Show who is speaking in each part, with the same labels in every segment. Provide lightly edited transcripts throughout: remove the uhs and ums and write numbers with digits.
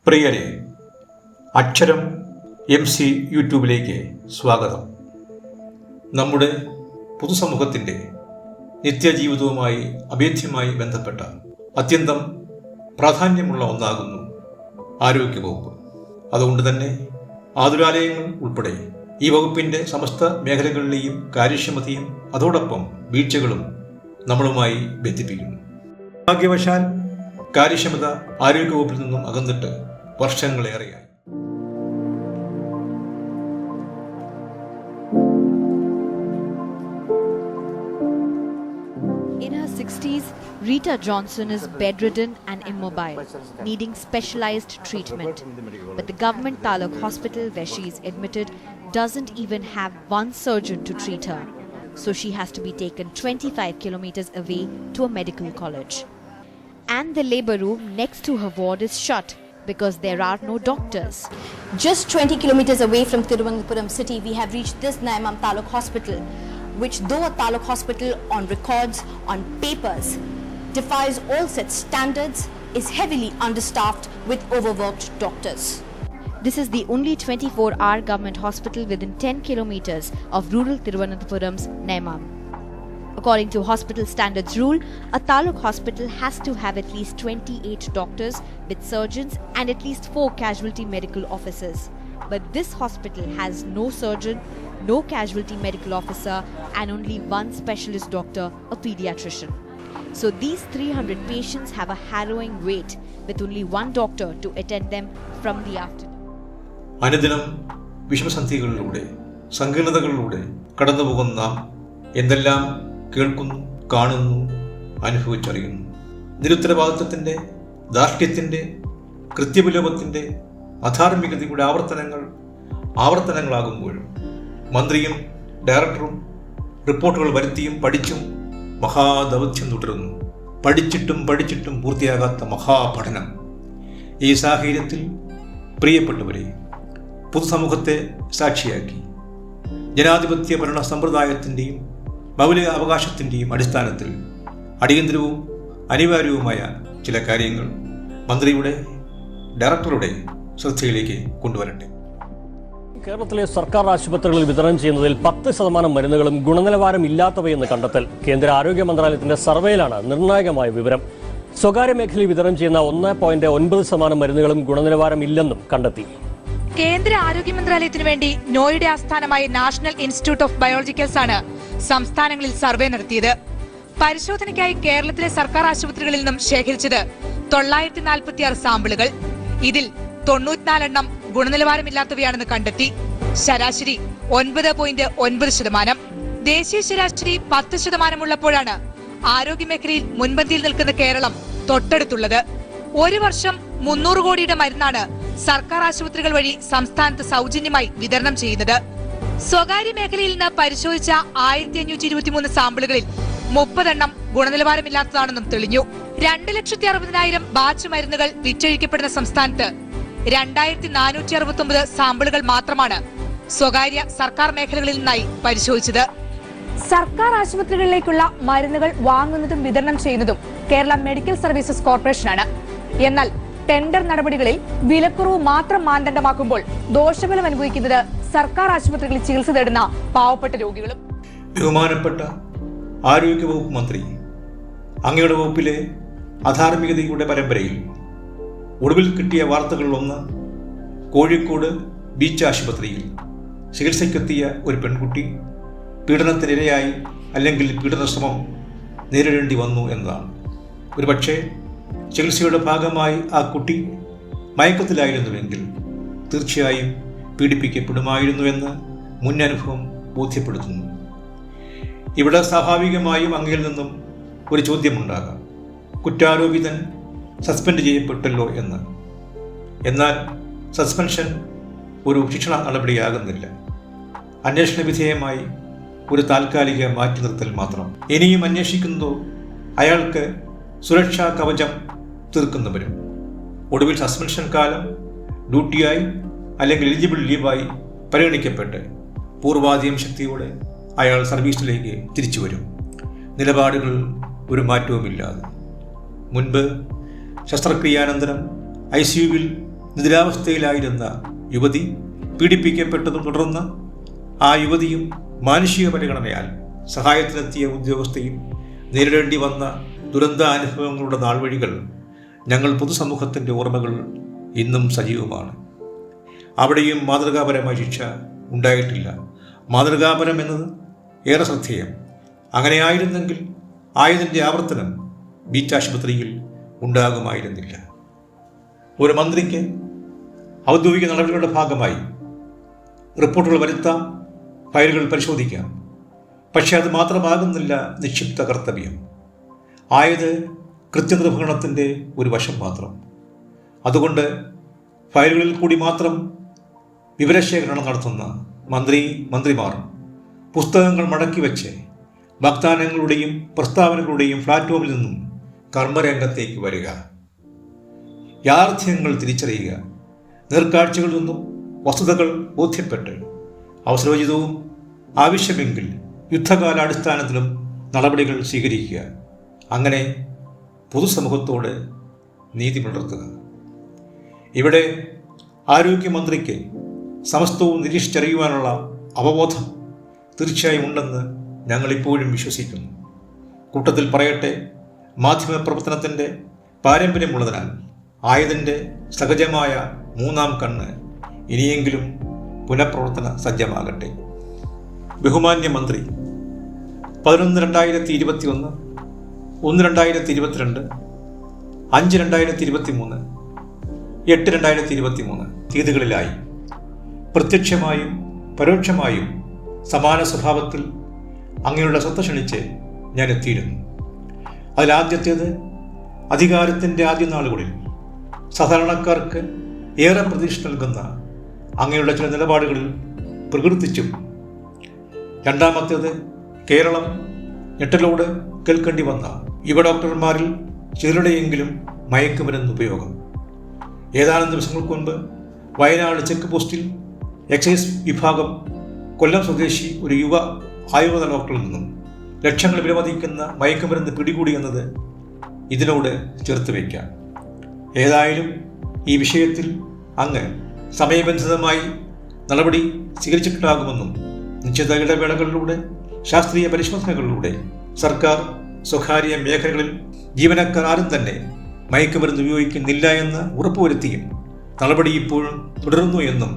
Speaker 1: പ്രിയരെ, അക്ഷരം MC യൂട്യൂബിലേക്ക് സ്വാഗതം. നമ്മുടെ പൊതുസമൂഹത്തിൻ്റെ നിത്യജീവിതവുമായി അഭേദ്യമായി ബന്ധപ്പെട്ട അത്യന്തം പ്രാധാന്യമുള്ള ഒന്നാകുന്നു ആരോഗ്യവകുപ്പ്. അതുകൊണ്ട് തന്നെ ആതുരാലയങ്ങൾ ഉൾപ്പെടെ ഈ വകുപ്പിൻ്റെ സമസ്ത മേഖലകളിലെയും കാര്യക്ഷമതയും അതോടൊപ്പം വീഴ്ചകളും നമ്മളുമായി ബന്ധിപ്പിക്കുന്നു. ഭാഗ്യവശാൽ കാര്യക്ഷമത ആരോഗ്യവകുപ്പിൽ നിന്നും അകന്നിട്ട് വർഷങ്ങളേറെയായി.
Speaker 2: In her 60s, Rita Johnson is bedridden and immobile, needing specialized treatment. But the government Taluk hospital where she is admitted doesn't even have one surgeon to treat her. So she has to be taken 25 kilometers away to a medical college. And the labor room next to her ward is shut because there are no doctors.
Speaker 3: Just 20 kilometers away from Thiruvananthapuram city, we have reached this Naimam Taluk hospital, which though a Taluk hospital on records, on papers, defies all such standards, is heavily understaffed with overworked doctors.
Speaker 2: This is the only 24-hour government hospital within 10 kilometers of rural Thiruvananthapuram's Naimam. According to hospital standards rule, a Taluk hospital has to have at least 28 doctors with surgeons and at least 4 casualty medical officers. But this hospital has no surgeon, no casualty medical officer and only one specialist doctor, a pediatrician. So these 300 patients have a harrowing wait with only one doctor to attend them from the afternoon.
Speaker 1: അനുദിനം വിഷമസന്ധികളിലൂടെ സങ്കീർണതകളിലൂടെ കടന്നുപോകുന്ന നാം എന്തെല്ലാം കേൾക്കുന്നു, കാണുന്നു, അനുഭവിച്ചറിയുന്നു. നിരുത്തരവാദിത്വത്തിൻ്റെ, ധാർഷ്ട്യത്തിൻ്റെ, കൃത്യവിലോപത്തിൻ്റെ, അധാർമികതയുടെ ആവർത്തനങ്ങളാകുമ്പോഴും മന്ത്രിയും ഡയറക്ടറും റിപ്പോർട്ടുകൾ വരുത്തിയും പഠിച്ചും മഹാദൗത്യം തുടരുന്നു. പഠിച്ചിട്ടും പൂർത്തിയാകാത്ത മഹാപഠനം. ഈ സാഹചര്യത്തിൽ പ്രിയപ്പെട്ടവരെ, പൊതുസമൂഹത്തെ സാക്ഷിയാക്കി ജനാധിപത്യ ഭരണ സമ്പ്രദായത്തിൻ്റെയും മൗലിക അവകാശത്തിൻ്റെയും അടിസ്ഥാനത്തിൽ അടിയന്തരവും അനിവാര്യവുമായ ചില കാര്യങ്ങൾ മന്ത്രിയുടെ ഡയറക്ടറുടെ ശ്രദ്ധയിലേക്ക് കൊണ്ടുവരട്ടെ.
Speaker 4: കേരളത്തിലെ സർക്കാർ ആശുപത്രികളിൽ വിതരണം ചെയ്യുന്നതിൽ 10% മരുന്നുകളും ഗുണനിലവാരമില്ലാത്തവയെന്ന് കണ്ടെത്തൽ. കേന്ദ്ര ആരോഗ്യ മന്ത്രാലയത്തിന്റെ സർവേയിലാണ് നിർണായകമായ വിവരം. സ്വകാര്യ മേഖലയിൽ വിതരണം ചെയ്യുന്ന 1.9% മരുന്നുകളും ഗുണനിലവാരമില്ലെന്നും കണ്ടെത്തി.
Speaker 5: കേന്ദ്ര ആരോഗ്യ മന്ത്രാലയത്തിനു വേണ്ടി നോയിഡ ആസ്ഥാനമായ നാഷണൽ ഇൻസ്റ്റിറ്റ്യൂട്ട് ഓഫ് ബയോളജിക്കൽസ് ആണ് സംസ്ഥാനങ്ങളിൽ സർവേ നടത്തിയത്. പരിശോധനയ്ക്കായി കേരളത്തിലെ സർക്കാർ ആശുപത്രികളിൽ നിന്നും ശേഖരിച്ചത് 946 സാമ്പിളുകൾ. ഇതിൽ 94 എണ്ണം ഗുണനിലവാരമില്ലാത്തവയാണെന്ന് കണ്ടെത്തി. ശരാശരി 9.9%. ദേശീയ ശരാശരി 10% ഉള്ളപ്പോഴാണ് ആരോഗ്യമേഖലയിൽ മുൻപന്തിയിൽ നിൽക്കുന്ന കേരളം തൊട്ടടുത്തുള്ളത്. ഒരു വർഷം 300 കോടിയുടെ മരുന്നാണ് സർക്കാർ ആശുപത്രികൾ വഴി സംസ്ഥാനത്ത് സൗജന്യമായി വിതരണം ചെയ്യുന്നത്. സ്വകാര്യ മേഖലയിൽ നിന്ന് പരിശോധിച്ച 1523 സാമ്പിളുകളിൽ 30 എണ്ണം ഗുണനിലവാരമില്ലാത്തതാണെന്നും തെളിഞ്ഞു. 2,60,000 ബാച്ച് മരുന്നുകൾ വിറ്റഴിക്കപ്പെടുന്ന സംസ്ഥാനത്ത് 2,469 സാമ്പിളുകൾ മാത്രമാണ് സ്വകാര്യ സർക്കാർ മേഖലകളിൽ നിന്നായി പരിശോധിച്ചത്. സർക്കാർ ആശുപത്രികളിലേക്കുള്ള മരുന്നുകൾ വാങ്ങുന്നതും വിതരണം ചെയ്യുന്നതും കേരള മെഡിക്കൽ സർവീസസ് കോർപ്പറേഷനാണ്. എന്നാൽ ടെൻഡർ നടപടികളിൽ വിലക്കുറവ് മാത്രം മാനദണ്ഡമാക്കുമ്പോൾ ദോഷഫലം അനുഭവിക്കുന്നത് സർക്കാർ ആശുപത്രികളിൽ ചികിത്സ തേടുന്ന പാവപ്പെട്ട രോഗികളും.
Speaker 1: ബഹുമാനപ്പെട്ട ആരോഗ്യവകുപ്പ് മന്ത്രി, അങ്ങയുടെ വകുപ്പിലെ അധാർമികതയുടെ പരമ്പരയിൽ ഒടുവിൽ കിട്ടിയ വാർത്തകളിലൊന്ന് കോഴിക്കോട് ബീച്ച് ആശുപത്രിയിൽ ചികിത്സയ്ക്കെത്തിയ ഒരു പെൺകുട്ടി പീഡനത്തിനിരയായി അല്ലെങ്കിൽ പീഡനശ്രമം നേരിടേണ്ടി വന്നു എന്നതാണ്. ഒരുപക്ഷെ ചികിത്സയുടെ ഭാഗമായി ആ കുട്ടി മയക്കത്തിലായിരുന്നുവെങ്കിൽ തീർച്ചയായും പീഡിപ്പിക്കപ്പെടുമായിരുന്നുവെന്ന് മുന്നനുഭവം ബോധ്യപ്പെടുത്തുന്നു. ഇവിടെ സ്വാഭാവികമായും അങ്ങയിൽ നിന്നും ഒരു ചോദ്യമുണ്ടാകാം, കുറ്റാരോപിതൻ സസ്പെൻഡ് ചെയ്യപ്പെട്ടല്ലോ എന്ന്. എന്നാൽ സസ്പെൻഷൻ ഒരു ശിക്ഷണ നടപടിയാകുന്നില്ല. അന്വേഷണ വിധേയമായി ഒരു താൽക്കാലിക മാറ്റി നിർത്തൽ മാത്രം. ഇനിയും അന്വേഷിക്കുന്നതോ അയാൾക്ക് സുരക്ഷാ കവചം തീർക്കുന്നവരും. ഒടുവിൽ സസ്പെൻഷൻ കാലം ഡ്യൂട്ടിയായി അല്ലെങ്കിൽ എലിജിബിൾ ലീവായി പരിഗണിക്കപ്പെട്ട് പൂർവാധികം ശക്തിയോടെ അയാൾ സർവീസിലേക്ക് തിരിച്ചു വരും. നിലപാടുകൾ ഒരു മാറ്റവുമില്ലാതെ. മുൻപ് ശസ്ത്രക്രിയാനന്തരം ICUവിൽ നിദ്രാവസ്ഥയിലായിരുന്ന യുവതി പീഡിപ്പിക്കപ്പെട്ടതും തുടർന്ന് ആ യുവതിയും മാനുഷിക പരിഗണനയാൽ സഹായത്തിനെത്തിയ ഉദ്യോഗസ്ഥയും നേരിടേണ്ടി വന്ന ദുരന്താനുഭവങ്ങളുടെ നാൾവഴികൾ ഞങ്ങൾ പൊതുസമൂഹത്തിൻ്റെ ഓർമ്മകൾ ഇന്നും സജീവമാണ്. അവിടെയും മാതൃകാപരമായ ശിക്ഷ ഉണ്ടായിട്ടില്ല. മാതൃകാപരം എന്നത് ഏറെ ശ്രദ്ധേയം. അങ്ങനെയായിരുന്നെങ്കിൽ ആയതിൻ്റെ ആവർത്തനം ബീച്ച് ആശുപത്രിയിൽ ഉണ്ടാകുമായിരുന്നില്ല. ഒരു മന്ത്രിക്ക് ഔദ്യോഗിക നടപടികളുടെ ഭാഗമായി റിപ്പോർട്ടുകൾ വരുത്താം, ഫയലുകൾ പരിശോധിക്കാം. പക്ഷേ അത് മാത്രമാകുന്നില്ല നിക്ഷിപ്ത കർത്തവ്യം. ആയത് കൃത്യനിർവഹണത്തിൻ്റെ ഒരു വശം മാത്രം. അതുകൊണ്ട് ഫയലുകളിൽ കൂടി മാത്രം വിവരശേഖരണം നടത്തുന്ന മന്ത്രിമാർ പുസ്തകങ്ങൾ മടക്കി വെച്ച് വാഗ്ദാനങ്ങളുടെയും പ്രസ്താവനകളുടെയും പ്ലാറ്റ്ഫോമിൽ നിന്നും കർമ്മരംഗത്തേക്ക് വരിക, യാഥാർത്ഥ്യങ്ങൾ തിരിച്ചറിയുക, നേർക്കാഴ്ചകളിൽ നിന്നും വസ്തുതകൾ ബോധ്യപ്പെട്ട് അവസരോചിതവും ആവശ്യമെങ്കിൽ യുദ്ധകാലാടിസ്ഥാനത്തിലും നടപടികൾ സ്വീകരിക്കുക. അങ്ങനെ പൊതുസമൂഹത്തോട് നീതി പുലർത്തുക. ഇവിടെ ആരോഗ്യമന്ത്രിക്ക് സമസ്തവും നിരീക്ഷിച്ചറിയുവാനുള്ള അവബോധം തീർച്ചയായും ഉണ്ടെന്ന് ഞങ്ങളിപ്പോഴും വിശ്വസിക്കുന്നു. കൂട്ടത്തിൽ പറയട്ടെ, മാധ്യമപ്രവർത്തനത്തിൻ്റെ പാരമ്പര്യമുള്ളതിനാൽ ആയതിൻ്റെ സഹജമായ മൂന്നാം കണ്ണ് ഇനിയെങ്കിലും പുനഃപ്രവർത്തന സജ്ജമാകട്ടെ. ബഹുമാന്യ മന്ത്രി 11/2021, 1/2022, 5/2023, 8/2023 തീയതികളിലായി പ്രത്യക്ഷമായും പരോക്ഷമായും സമാന സ്വഭാവത്തിൽ അങ്ങയുടെ ശ്രദ്ധ ക്ഷണിച്ച് ഞാൻ എത്തിയിരുന്നു. അതിലാദ്യത്തേത് അധികാരത്തിൻ്റെ ആദ്യ നാളുകളിൽ സാധാരണക്കാർക്ക് ഏറെ പ്രതീക്ഷ നൽകുന്ന അങ്ങയുടെ ചില നിലപാടുകളിൽ പ്രകീർത്തിച്ചും, രണ്ടാമത്തേത് കേരളം ഞെട്ടലോട് കേൾക്കേണ്ടി വന്ന യുവ ഡോക്ടർമാരിൽ ചിലരുടെയെങ്കിലും മയക്കുമരുന്ന് ഉപയോഗം. ഏതാനും ദിവസങ്ങൾക്ക് മുൻപ് വയനാട് ചെക്ക് പോസ്റ്റിൽ എക്സൈസ് വിഭാഗം കൊല്ലം സ്വദേശി ഒരു യുവ ആയുർവേദ ഡോക്ടറിൽ നിന്നും ലക്ഷങ്ങൾ വിലമതിക്കുന്ന മയക്കുമരുന്ന് പിടികൂടി എന്നത് ഇതിനോട് ചേർത്ത് വയ്ക്കാം. ഏതായാലും ഈ വിഷയത്തിൽ അങ്ങ് സമയബന്ധിതമായി നടപടി സ്വീകരിച്ചിട്ടുണ്ടാകുമെന്നും നിശ്ചിത ഇടവേളകളിലൂടെ ശാസ്ത്രീയ പരിശോധനകളിലൂടെ സർക്കാർ സ്വകാര്യ മേഖലകളിൽ ജീവനക്കാർ ആരും തന്നെ മയക്കുമരുന്ന് ഉപയോഗിക്കുന്നില്ല എന്ന് ഉറപ്പുവരുത്തിയും നടപടി ഇപ്പോഴും തുടരുന്നു എന്നും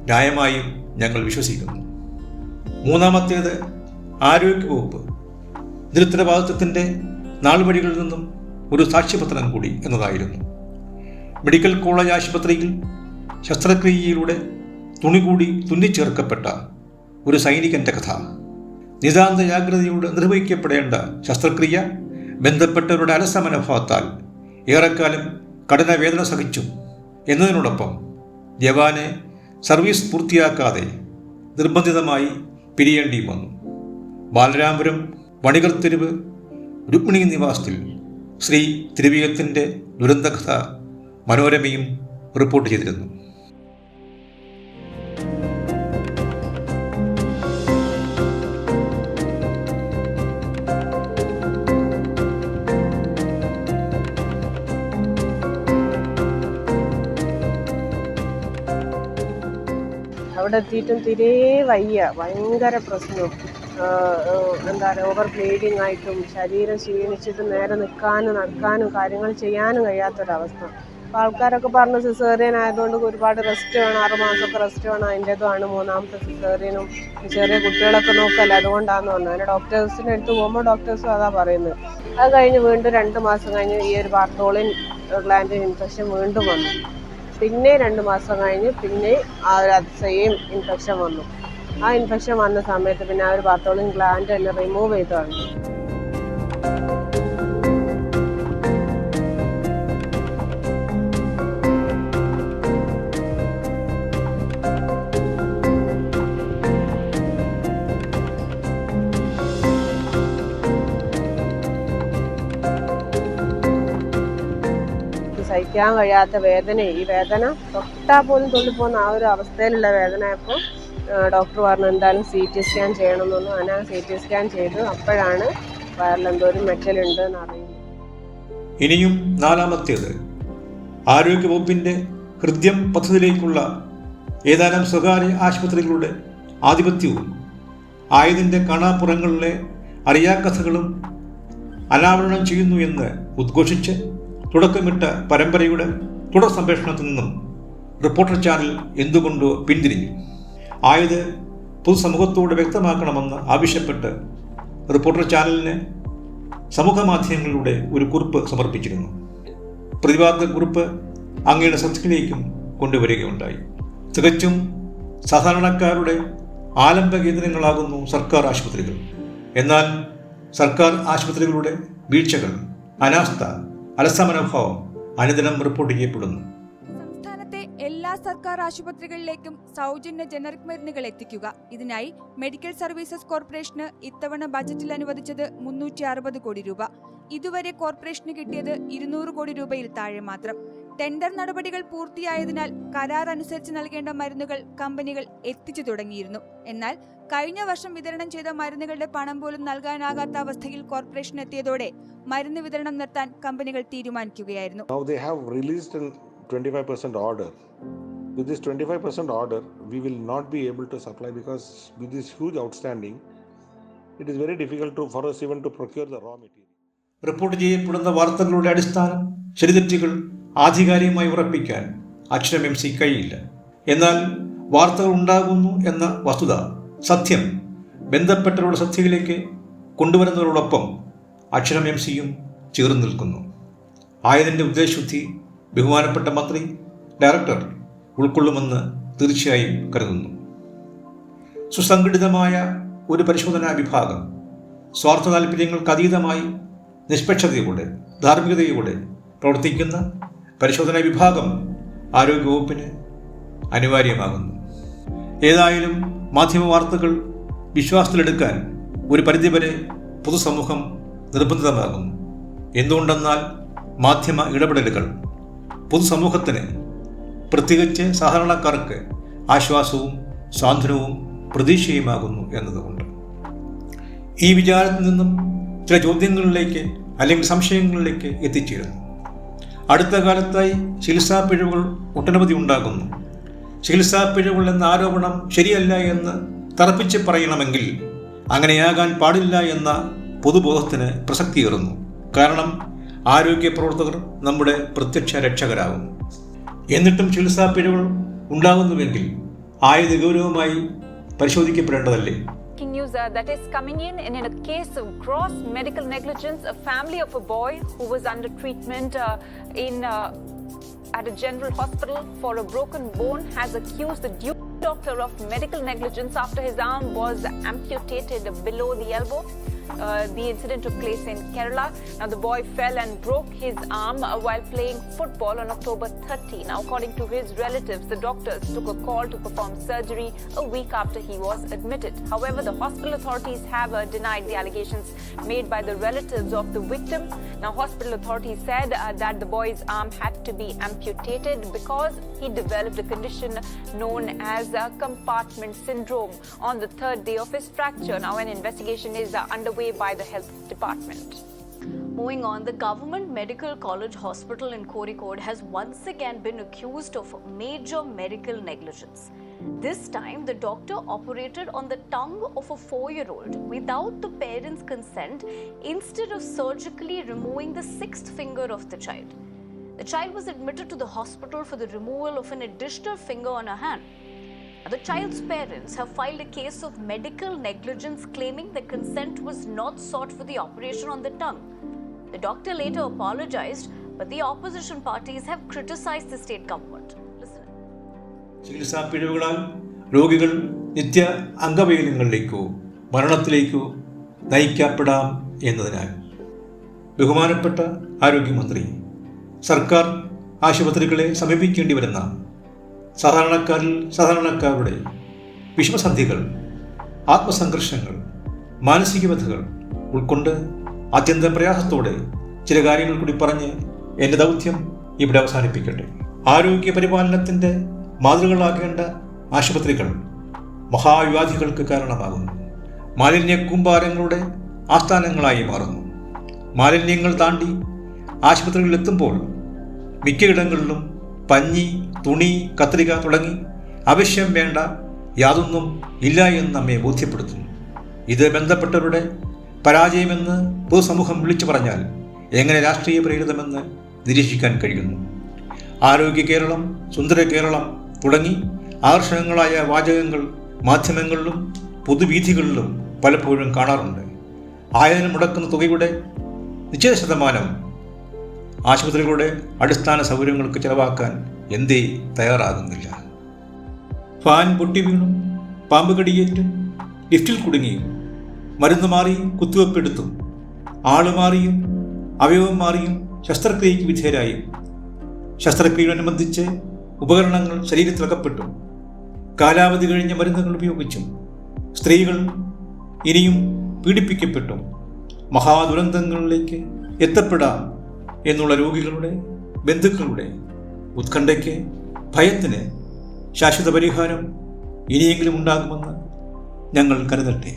Speaker 1: ന്യായമായും ഞങ്ങൾ വിശ്വസിക്കുന്നു. മൂന്നാമത്തേത് ആരോഗ്യവകുപ്പ് നിരുത്തരവാദിത്വത്തിൻ്റെ നാൾവഴികളിൽ നിന്നും ഒരു സാക്ഷ്യപത്രം കൂടി എന്നതായിരുന്നു. മെഡിക്കൽ കോളേജ് ആശുപത്രിയിൽ ശസ്ത്രക്രിയയിലൂടെ തുണി കൂടി തുന്നിച്ചേർക്കപ്പെട്ട ഒരു സൈനികൻ്റെ കഥ. നിതാന്ത ജാഗ്രതയോടെ നിർവഹിക്കപ്പെടേണ്ട ശസ്ത്രക്രിയ ബന്ധപ്പെട്ടവരുടെ അലസമനോഭാവത്താൽ ഏറെക്കാലം കഠിന വേദന സഹിച്ചു എന്നതിനോടൊപ്പം ജവാനെ സർവീസ് പൂർത്തിയാക്കാതെ നിർബന്ധിതമായി പിരിയേണ്ടി വന്നു. ബാലരാമപുരം വണികർ തെരുവ് രുക്മിണി നിവാസത്തിൽ ശ്രീ തിരുവിയത്തിൻ്റെ ദുരന്തകഥ മനോരമയും റിപ്പോർട്ട് ചെയ്തിരുന്നു.
Speaker 6: അവിടെ എത്തിയിട്ടും തീരെ വയ്യ, ഭയങ്കര പ്രശ്നവും ഓവർ ബ്ലീഡിങ് ആയിട്ടും ശരീരം ക്ഷീണിച്ചിട്ട് നേരെ നിൽക്കാനും നടക്കാനും കാര്യങ്ങൾ ചെയ്യാനും കഴിയാത്തൊരവസ്ഥ. അപ്പോൾ ആൾക്കാരൊക്കെ പറഞ്ഞ് സിസേറിയൻ ആയതുകൊണ്ട് ഒരുപാട് റെസ്റ്റ് വേണം, 6 മാസമൊക്കെ റെസ്റ്റ് വേണം, അതിൻ്റെതുമാണ് 3ാമത്തെ സിസേറിയനും, ചെറിയ കുട്ടികളൊക്കെ നോക്കല്ല, അതുകൊണ്ടാണെന്ന് പറഞ്ഞു. അങ്ങനെ ഡോക്ടേഴ്സിൻ്റെ അടുത്ത് പോകുമ്പോൾ ഡോക്ടേഴ്സും അതാ പറയുന്നത്. അത് കഴിഞ്ഞ് വീണ്ടും 2 മാസം കഴിഞ്ഞ് ഈ ഒരു ബാർത്തോളിൻ ഗ്ലാൻഡ് ഇൻഫെക്ഷൻ വീണ്ടും വന്നു. പിന്നെ 2 മാസം കഴിഞ്ഞ് പിന്നെ ആ ഒരു സെയിം ഇൻഫെക്ഷൻ വന്നു. ആ ഇൻഫെക്ഷൻ വന്ന സമയത്ത് പിന്നെ ആ ഒരു ബാർത്തോളിൻ ഗ്ലാൻഡ് തന്നെ റിമൂവ് ചെയ്ത് കളഞ്ഞു. സഹിക്കാൻ കഴിയാത്ത വേദന, ഈ വേദന തൊട്ടാൽ പോലും തുള്ളിപ്പോകുന്ന ആ ഒരു അവസ്ഥയിലുള്ള വേദനയപ്പോൾ ഡോക്ടർ പറഞ്ഞു എന്തായാലും CT സ്കാൻ ചെയ്യണമെന്നു. അങ്ങനെ CT സ്കാൻ ചെയ്തു. അപ്പോഴാണ് വയറിലെന്തോ ഒരു മെറ്റലുണ്ട് എന്ന് അറിയുന്നത്.
Speaker 1: ഇനിയും 4ാമത്തേത് ആരോഗ്യവകുപ്പിൻ്റെ ഹൃദ്യം പദ്ധതിയിലേക്കുള്ള ഏതാനും സ്വകാര്യ ആശുപത്രികളുടെ ആധിപത്യവും ആയതിൻ്റെ കാണാപ്പുറങ്ങളിലെ അറിയാക്കഥകളും അനാവരണം ചെയ്യുന്നു എന്ന് ഉദ്ഘോഷിച്ച് തുടക്കമിട്ട പരമ്പരയുടെ തുടർ സംപ്രേഷണത്തിൽ നിന്നും റിപ്പോർട്ടർ ചാനൽ എന്തുകൊണ്ടോ പിന്തിരിഞ്ഞു. ആയത് പൊതുസമൂഹത്തോട് വ്യക്തമാക്കണമെന്ന് ആവശ്യപ്പെട്ട് റിപ്പോർട്ടർ ചാനലിന് സമൂഹ മാധ്യമങ്ങളിലൂടെ ഒരു കുറിപ്പ് സമർപ്പിച്ചിരുന്നു. പ്രതിവാദ കുറിപ്പ് അങ്ങയുടെ ശ്രദ്ധയിലേക്കും കൊണ്ടുവരികയുണ്ടായി. തികച്ചും സാധാരണക്കാരുടെ ആലംബ കേന്ദ്രങ്ങളാകുന്നു സർക്കാർ ആശുപത്രികൾ. എന്നാൽ സർക്കാർ ആശുപത്രികളുടെ വീഴ്ചകൾ, അനാസ്ഥ, അലസമനോഭാവം അനുദിനം റിപ്പോർട്ട് ചെയ്യപ്പെടുന്നു.
Speaker 7: സംസ്ഥാനത്തെ എല്ലാ സർക്കാർ ആശുപത്രികളിലേക്കും സൗജന്യ ജനറിക് മരുന്നുകൾ എത്തിക്കുക. ഇതിനായി മെഡിക്കൽ സർവീസസ് കോർപ്പറേഷന് ഇത്തവണ ബജറ്റിൽ അനുവദിച്ചത് 360 കോടി രൂപ. ഇതുവരെ കോർപ്പറേഷന് കിട്ടിയത് 200 കോടി രൂപയിൽ താഴെ മാത്രം. ടെൻഡർ നടപടികൾ പൂർത്തിയായതിനാൽ കരാർ അനുസരിച്ച് നൽകേണ്ട മരുന്നുകൾ കമ്പനികൾ എത്തിച്ചു തുടങ്ങിയിരുന്നു. എന്നാൽ കഴിഞ്ഞ വർഷം വിതരണം ചെയ്ത മരുന്നുകളുടെ പണം പോലും നൽകാനാകാത്ത അവസ്ഥയിൽ കോർപ്പറേഷൻ എത്തിയതോടെ മരുന്ന് വിതരണം നിർത്താൻ കമ്പനികൾ തീരുമാനിക്കുകയായിരുന്നു.
Speaker 8: Now they have released a 25% order. With this 25% order, we will not be able to supply because with this huge outstanding, it is very difficult for us even to procure the raw material.
Speaker 1: Report ചെയ്യപ്പെടുന്ന വാർത്തകളുടെ അടിസ്ഥാനം, ശരിതെറ്റുകൾ ആധികാരികമായി ഉറപ്പിക്കാൻ അക്ഷരം MC കഴിയില്ല. എന്നാൽ വാർത്തകൾ ഉണ്ടാകുന്നു എന്ന വസ്തുത, സത്യം ബന്ധപ്പെട്ടവരുടെ ശ്രദ്ധയിലേക്ക് കൊണ്ടുവരുന്നതോടൊപ്പം അക്ഷരം MCയും ചേർന്ന് നിൽക്കുന്നു. ആയതിൻ്റെ ഉദ്ദേശശുദ്ധി ബഹുമാനപ്പെട്ട മന്ത്രി, ഡയറക്ടർ ഉൾക്കൊള്ളുമെന്ന് തീർച്ചയായും കരുതുന്നു. സുസംഘടിതമായ ഒരു പരിശോധനാ വിഭാഗം സ്വാർത്ഥ താല്പര്യങ്ങൾക്ക് അതീതമായി നിഷ്പക്ഷതയോടെ, ധാർമ്മികതയോടെ പ്രവർത്തിക്കുന്ന പരിശോധനാ വിഭാഗം ആരോഗ്യവകുപ്പിന് അനിവാര്യമാകുന്നു. ഏതായാലും മാധ്യമ വാർത്തകൾ വിശ്വാസത്തിലെടുക്കാൻ ഒരു പരിധിവരെ പൊതുസമൂഹം നിർബന്ധിതമാകുന്നു. എന്തുകൊണ്ടെന്നാൽ മാധ്യമ ഇടപെടലുകൾ പൊതുസമൂഹത്തിന്, പ്രത്യേകിച്ച് സാധാരണക്കാർക്ക് ആശ്വാസവും സാന്ത്വനവും പ്രതീക്ഷയുമാകുന്നു എന്നതുകൊണ്ട്. ഈ വിചാരത്തിൽ നിന്നും ചില ചോദ്യങ്ങളിലേക്ക് അല്ലെങ്കിൽ സംശയങ്ങളിലേക്ക് എത്തിച്ചേരുന്നു. അടുത്ത കാലത്തായി ചികിത്സാ പിഴവുകൾ ഒട്ടനവധി ഉണ്ടാകുന്നു. ചികിത്സാ പിഴവുകൾ എന്ന ആരോപണം ശരിയല്ല എന്ന് തറപ്പിച്ച് പറയണമെങ്കിൽ അങ്ങനെയാകാൻ പാടില്ല എന്ന പൊതുബോധത്തിന് പ്രസക്തിയേറുന്നു. കാരണം ആരോഗ്യ പ്രവർത്തകർ നമ്മുടെ പ്രത്യക്ഷ രക്ഷകരാകുന്നു. എന്നിട്ടും ചികിത്സാ പിഴവുകൾ ഉണ്ടാകുന്നുവെങ്കിൽ ആയത് ഗൗരവമായി പരിശോധിക്കപ്പെടേണ്ടതല്ലേ?
Speaker 9: News that is coming in a case of gross medical negligence. A family of a boy who was under treatment at a general hospital for a broken bone has accused the duty doctor of medical negligence after his arm was amputated below the elbow. The incident took place in Kerala. Now the boy fell and broke his arm while playing football on October 30. Now according to his relatives, the doctors took a call to perform surgery a week after he was admitted. However, the hospital authorities have denied the allegations made by the relatives of the victim. Now hospital authorities said that the boy's arm had to be amputated because he developed a condition known as compartment syndrome on the third day of his fracture. Now an investigation is underway by the health department.
Speaker 3: Moving on, the Government Medical College Hospital in Kozhikode has once again been accused of major medical negligence. This time, the doctor operated on the tongue of a 4-year-old without the parents' consent instead of surgically removing the 6th finger of the child. The child was admitted to the hospital for the removal of an additional finger on her hand. The child's parents have filed a case of medical negligence claiming the consent was not sought for the operation on the tongue. The doctor later apologized, but the opposition parties have criticized the state government. Listen.
Speaker 1: ചികിത്സാ പിഴവുകളാൽ രോഗികൾ നിത്യ അംഗവൈകല്യങ്ങളിലേക്കോ മരണത്തിലേക്കോ നയിക്കപ്പെടാം എന്നതിനാൽ ബഹുമാനപ്പെട്ട ആരോഗ്യമന്ത്രി, സർക്കാർ ആശുപത്രികളെ സമീപിക്കേണ്ടി വരുന്ന സാധാരണക്കാരുടെ വിഷമസന്ധികൾ, ആത്മസംഘർഷങ്ങൾ, മാനസിക വ്യഥകൾ ഉൾക്കൊണ്ട് അത്യന്തം പ്രയാസത്തോടെ ചില കാര്യങ്ങൾ കൂടി പറഞ്ഞ് എൻ്റെ ദൗത്യം ഇവിടെ അവസാനിപ്പിക്കട്ടെ. ആരോഗ്യ പരിപാലനത്തിൻ്റെ മാതൃകകളാകേണ്ട ആശുപത്രികൾ മഹാവ്യാധികൾക്ക് കാരണമാകുന്നു. മാലിന്യ കൂമ്പാരങ്ങളുടെ ആസ്ഥാനങ്ങളായി മാറുന്നു. മാലിന്യങ്ങൾ താണ്ടി ആശുപത്രികളിലെത്തുമ്പോൾ മിക്കയിടങ്ങളിലും പഞ്ഞി, തുണി, കത്രിക തുടങ്ങി ആവശ്യം വേണ്ട യാതൊന്നും ഇല്ല എന്ന് നമ്മെ ബോധ്യപ്പെടുത്തുന്നു. ഇത് ബന്ധപ്പെട്ടവരുടെ പരാജയമെന്ന് പൊതുസമൂഹം വിളിച്ചു പറഞ്ഞാൽ എങ്ങനെ രാഷ്ട്രീയ പ്രേരിതമെന്ന് നിരീക്ഷിക്കാൻ കഴിയുന്നു. ആരോഗ്യ കേരളം, സുന്ദര കേരളം തുടങ്ങി ആകർഷകങ്ങളായ വാചകങ്ങൾ മാധ്യമങ്ങളിലും പൊതുവീഥികളിലും പലപ്പോഴും കാണാറുണ്ട്. ആയതിന് മുടക്കുന്ന തുകയുടെ നിശ്ചിത ശതമാനം ആശുപത്രികളുടെ അടിസ്ഥാന സൗകര്യങ്ങൾക്ക് ചെലവാക്കാൻ എന്തേ തയ്യാറാകുന്നില്ല? ഫാൻ പൊട്ടി വീണും, പാമ്പ് കടിയേറ്റും, ലിഫ്റ്റിൽ കുടുങ്ങിയും, മരുന്ന് മാറിയും കുത്തിവെപ്പെടുത്തും, ആള് മാറിയും അവയവം മാറിയും ശസ്ത്രക്രിയയ്ക്ക് വിധേയരായും, ശസ്ത്രക്രിയയോടനുബന്ധിച്ച് ഉപകരണങ്ങൾ ശരീരത്തിലകപ്പെട്ടും, കാലാവധി കഴിഞ്ഞ മരുന്നുകൾ ഉപയോഗിച്ചും, സ്ത്രീകൾ ഇനിയും പീഡിപ്പിക്കപ്പെട്ടും മഹാദുരന്തങ്ങളിലേക്ക് എത്തപ്പെടാം എന്നുള്ള രോഗികളുടെ ബന്ധുക്കളുടെ ഉത്കണ്ഠയ്ക്ക്, ഭയത്തിന് ശാശ്വത പരിഹാരം ഇനിയെങ്കിലും ഉണ്ടാകുമെന്ന് ഞങ്ങൾ കരുതട്ടെ.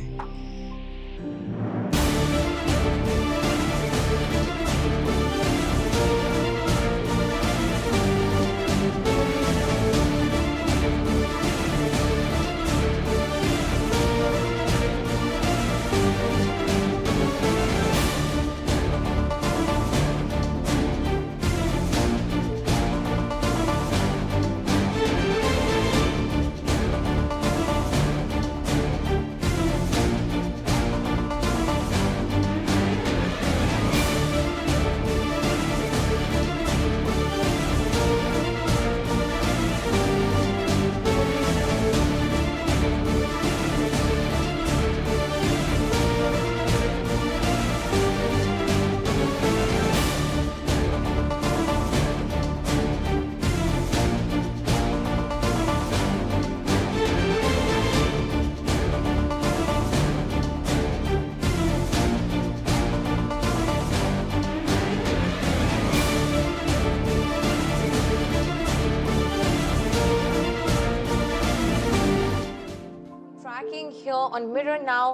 Speaker 10: Here on Mirror now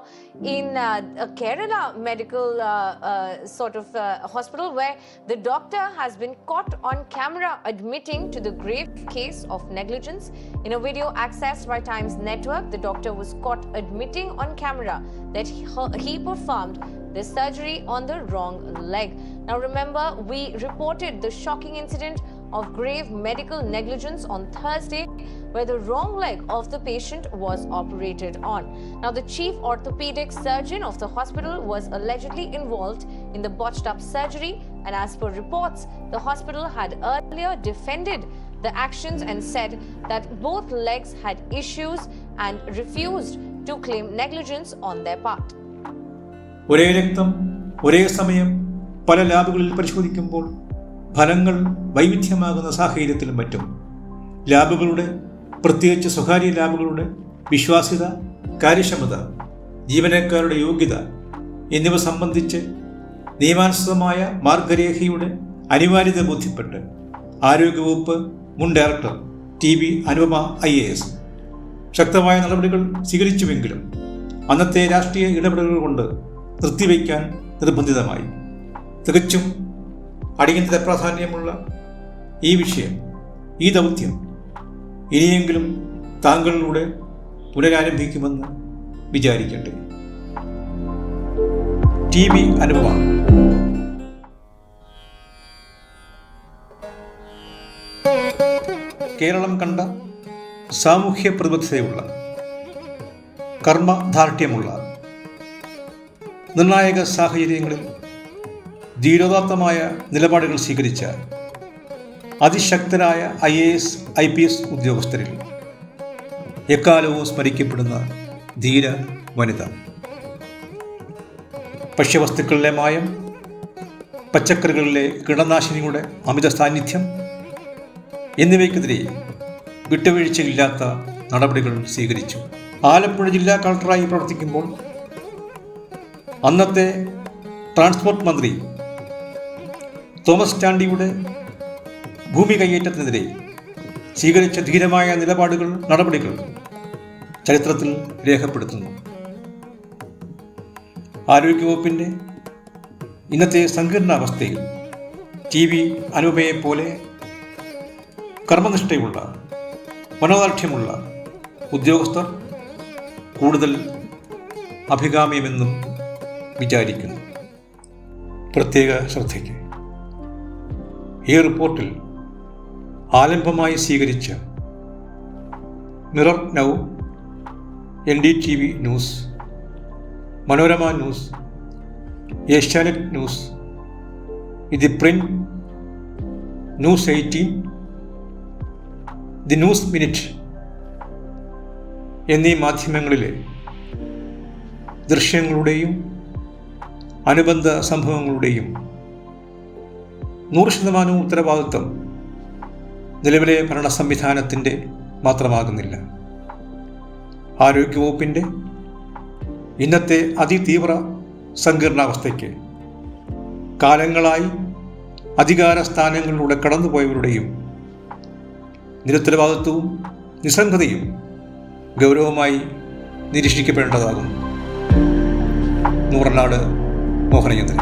Speaker 10: in a Kerala medical hospital where the doctor has been caught on camera admitting to the grave case of negligence. In a video accessed by Times Network, the doctor was caught admitting on camera that he performed the surgery on the wrong leg. Now remember, we reported the shocking incident of grave medical negligence on Thursday, where the wrong leg of the patient was operated on. Now, the chief orthopedic surgeon of the hospital was allegedly involved in the botched up surgery, and as per reports, the hospital had earlier defended the actions and said that both legs had issues and refused to claim negligence on their part.
Speaker 1: ഒരേ രക്തം ഒരേ സമയം പല ലാബുകളിൽ പരിശോധിക്കുമ്പോൾ ഫലങ്ങൾ വൈവിധ്യമാകുന്ന സാഹചര്യത്തിലും മറ്റും ലാബുകളുടെ, പ്രത്യേകിച്ച് സ്വകാര്യ ലാബുകളുടെ വിശ്വാസ്യത, കാര്യക്ഷമത, ജീവനക്കാരുടെ യോഗ്യത എന്നിവ സംബന്ധിച്ച് നിയമാനുസൃതമായ മാർഗരേഖയുടെ അനിവാര്യത ബോധ്യപ്പെട്ട് ആരോഗ്യവകുപ്പ് മുൻ ഡയറക്ടർ TB അനുപമ IAS ശക്തമായ നടപടികൾ സ്വീകരിച്ചുവെങ്കിലും അന്നത്തെ രാഷ്ട്രീയ ഇടപെടലുകൾ കൊണ്ട് നിർത്തിവയ്ക്കാൻ നിർബന്ധിതമായി. തികച്ചും അടിയന്തര പ്രാധാന്യമുള്ള ഈ വിഷയം, ഈ ദൗത്യം ഇനിയെങ്കിലും താങ്കളിലൂടെ പുനരാരംഭിക്കുമെന്ന് വിചാരിക്കട്ടെ. TB അനുപമ. കേരളം കണ്ട സാമൂഹ്യ പ്രതിബദ്ധതയുള്ള, കർമ്മദാർഢ്യമുള്ള, നിർണായക സാഹചര്യങ്ങളിൽ ധീരോദാത്തമായ നിലപാടുകൾ സ്വീകരിച്ച അതിശക്തരായ IAS IPS ഉദ്യോഗസ്ഥരിൽ എക്കാലവും സ്മരിക്കപ്പെടുന്ന ധീര വനിത. ഭക്ഷ്യവസ്തുക്കളിലെ മായം, പച്ചക്കറികളിലെ കീടനാശിനിയുടെ അമിത സാന്നിധ്യം എന്നിവയ്ക്കെതിരെ വിട്ടുവീഴ്ചയില്ലാത്ത നടപടികൾ സ്വീകരിച്ചു. ആലപ്പുഴ ജില്ലാ കളക്ടറായി പ്രവർത്തിക്കുമ്പോൾ അന്നത്തെ ട്രാൻസ്പോർട്ട് മന്ത്രി തോമസ് ചാണ്ടിയുടെ ഭൂമി കയ്യേറ്റത്തിനെതിരെ സ്വീകരിച്ച ധീരമായ നിലപാടുകൾ, നടപടികൾ ചരിത്രത്തിൽ രേഖപ്പെടുത്തുന്നു. ആരോഗ്യവകുപ്പിൻ്റെ ഇന്നത്തെ സങ്കീർണാവസ്ഥയിൽ TB അനുപമയെപ്പോലെ കർമ്മനിഷ്ഠയുള്ള മനോദാർഢ്യമുള്ള ഉദ്യോഗസ്ഥർ കൂടുതൽ അഭികാമ്യമെന്നും വിചാരിക്കുന്നു. പ്രത്യേക ശ്രദ്ധയ്ക്ക് ഈ റിപ്പോർട്ടിൽ ആലംബമായി സ്വീകരിച്ച mirror now, NDTV news, Manorama news, Asianet news, the print, news 18, the news minute എന്നീ മാധ്യമങ്ങളിലെ ദൃശ്യങ്ങളുടെയും അനുബന്ധ സംഭവങ്ങളുടെയും 100% ഉത്തരവാദിത്വം നിലവിലെ ഭരണ സംവിധാനത്തിൻ്റെ മാത്രമാകുന്നില്ല. ആരോഗ്യവകുപ്പിൻ്റെ ഇന്നത്തെ അതിതീവ്ര സങ്കീർണാവസ്ഥയ്ക്ക് കാലങ്ങളായി അധികാര സ്ഥാനങ്ങളിലൂടെ കടന്നുപോയവരുടെയും നിരുത്തരവാദിത്വവും നിസ്സംഗതയും ഗൗരവമായി നിരീക്ഷിക്കപ്പെടേണ്ടതാകുന്നു. നൂറനാട് മോഹനചന്ദ്രൻ.